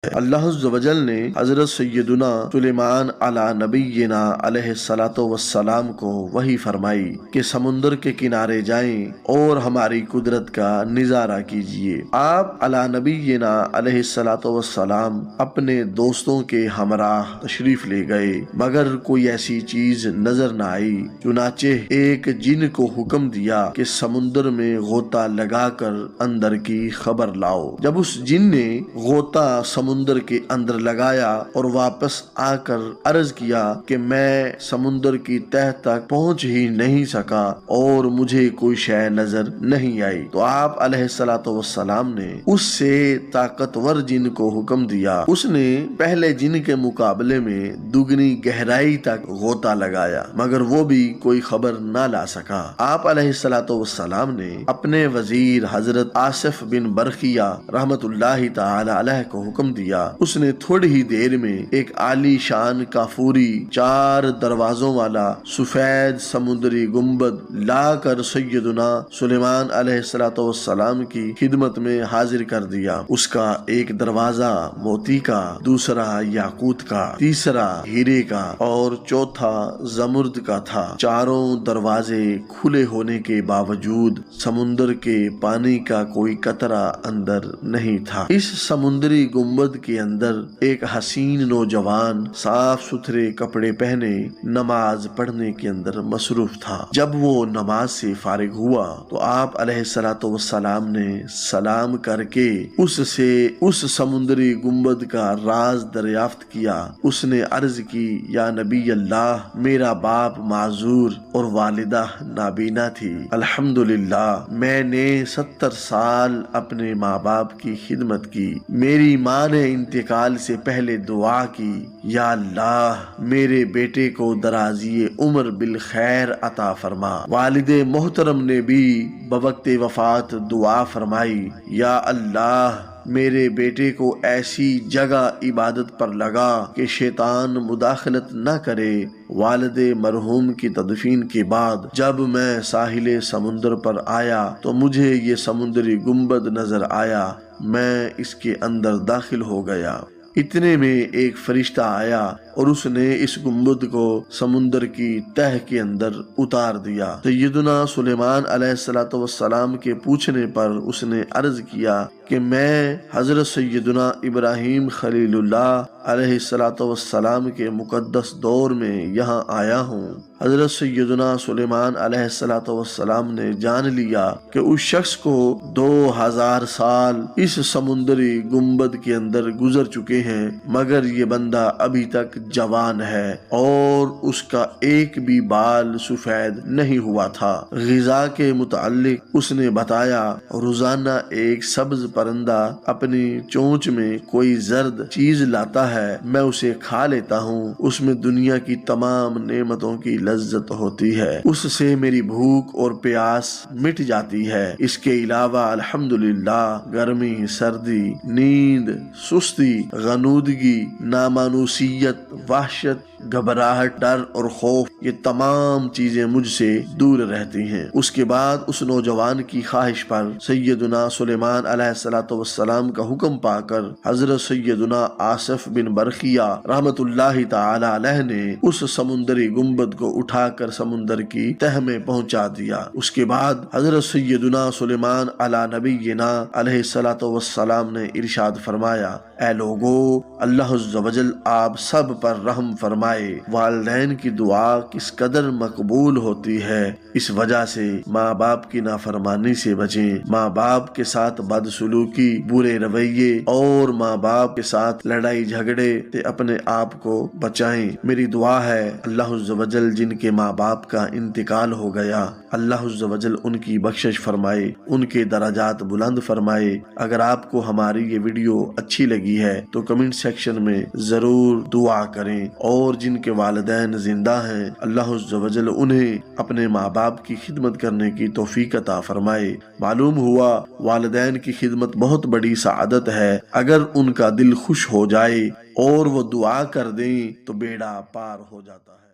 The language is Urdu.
اللہ عز و جل نے حضرت سیدنا سلیمان علی نبینا علیہ الصلوۃ والسلام کو وحی فرمائی کہ سمندر کے کنارے جائیں اور ہماری قدرت کا نظارہ کیجئے۔ آپ علی نبینا علیہ الصلوۃ والسلام اپنے دوستوں کے ہمراہ تشریف لے گئے، مگر کوئی ایسی چیز نظر نہ آئی۔ چنانچہ ایک جن کو حکم دیا کہ سمندر میں غوطہ لگا کر اندر کی خبر لاؤ۔ جب اس جن نے غوطہ سمندر کے اندر لگایا اور واپس آ کر عرض کیا کہ میں سمندر کی تہہ تک پہنچ ہی نہیں سکا اور مجھے کوئی شے نظر نہیں آئی، تو آپ علیہ الصلوۃ والسلام نے اس سے طاقتور جن کو حکم دیا۔ اس نے پہلے جن کے مقابلے میں دگنی گہرائی تک غوطہ لگایا، مگر وہ بھی کوئی خبر نہ لا سکا۔ آپ علیہ الصلوۃ والسلام نے اپنے وزیر حضرت آصف بن برخیہ رحمت اللہ تعالی علیہ کو حکم دیا۔ اس نے تھوڑی ہی دیر میں ایک عالی شان کافوری 4 دروازوں والا سفید سمندری گنبد لا کر سیدنا سلیمان علیہ الصلوۃ والسلام کی خدمت میں حاضر کر دیا۔ اس کا ایک دروازہ موتی کا، دوسرا یاقوت کا، تیسرا ہیرے کا اور چوتھا زمرد کا تھا۔ چاروں دروازے کھلے ہونے کے باوجود سمندر کے پانی کا کوئی قطرہ اندر نہیں تھا۔ اس سمندری گنبد کے اندر ایک حسین نوجوان صاف ستھرے کپڑے پہنے نماز پڑھنے کے اندر مصروف تھا۔ جب وہ نماز سے فارغ ہوا تو آپ علیہ الصلوۃ والسلام نے سلام کر کے اس سے اس سمندری گنبد کا راز دریافت کیا۔ اس نے عرض کی، یا نبی اللہ، میرا باپ معذور اور والدہ نابینا تھی۔ الحمدللہ میں نے 70 سال اپنے ماں باپ کی خدمت کی۔ میری ماں نے انتقال سے پہلے دعا کی، یا اللہ میرے بیٹے کو درازی عمر بالخیر عطا فرما۔ والد محترم نے بھی بوقت وفات دعا فرمائی، یا اللہ میرے بیٹے کو ایسی جگہ عبادت پر لگا کہ شیطان مداخلت نہ کرے۔ والد مرحوم کی تدفین کے بعد جب میں ساحل سمندر پر آیا تو مجھے یہ سمندری گنبد نظر آیا۔ میں اس کے اندر داخل ہو گیا۔ اتنے میں ایک فرشتہ آیا اور اس نے اس گنبد کو سمندر کی تہہ کے اندر اتار دیا۔ سیدنا سلیمان علیہ الصلوۃ والسلام کے پوچھنے پر اس نے عرض کیا کہ میں حضرت سیدنا ابراہیم خلیل اللہ علیہ الصلوۃ والسلام کے مقدس دور میں یہاں آیا ہوں۔ حضرت سیدنا سلیمان علیہ الصلوۃ والسلام نے جان لیا کہ اس شخص کو 2000 سال اس سمندری گنبد کے اندر گزر چکے ہیں، مگر یہ بندہ ابھی تک جوان ہے اور اس کا ایک بھی بال سفید نہیں ہوا تھا۔ غذا کے متعلق اس نے بتایا، روزانہ ایک سبز پرندہ اپنی چونچ میں کوئی زرد چیز لاتا ہے، میں اسے کھا لیتا ہوں، اس میں دنیا کی تمام نعمتوں کی لذت ہوتی ہے، اس سے میری بھوک اور پیاس مٹ جاتی ہے۔ اس کے علاوہ الحمدللہ گرمی، سردی، نیند، سستی، غنودگی، نامانوسیت، وحشت، گھبراہٹ، ڈر اور خوف، یہ تمام چیزیں مجھ سے دور رہتی ہیں۔ اس کے بعد اس نوجوان کی خواہش پر سیدنا سلیمان علیہ الصلوۃ والسلام کا حکم پا کر حضرت سیدنا آصف بن برخیہ رحمت اللہ تعالی علیہ نے اس سمندری گنبد کو اٹھا کر سمندر کی تہہ میں پہنچا دیا۔ اس کے بعد حضرت سیدنا سلیمان علی نبینا علیہ الصلوۃ والسلام نے ارشاد فرمایا، اے لوگو، اللہ عز و جل آپ سب پر رحم فرمائے۔ والدین کی دعا کس قدر مقبول ہوتی ہے، اس وجہ سے ماں باپ کی نافرمانی سے بچیں، ماں باپ کے ساتھ بدسلوکی، برے رویے اور ماں باپ کے ساتھ لڑائی جھگڑے سے اپنے آپ کو بچائیں۔ میری دعا ہے اللہ عز و جل جن کے ماں باپ کا انتقال ہو گیا، اللہ عز و جل ان کی بخشش فرمائے، ان کے درجات بلند فرمائے۔ اگر آپ کو ہماری یہ ویڈیو اچھی لگی ہے تو کمنٹ سیکشن میں ضرور دعا کریں، اور جن کے والدین زندہ ہیں اللہ عز و جل انہیں اپنے ماں باپ کی خدمت کرنے کی توفیق عطا فرمائے۔ معلوم ہوا والدین کی خدمت بہت بڑی سعادت ہے، اگر ان کا دل خوش ہو جائے اور وہ دعا کر دیں تو بیڑا پار ہو جاتا ہے۔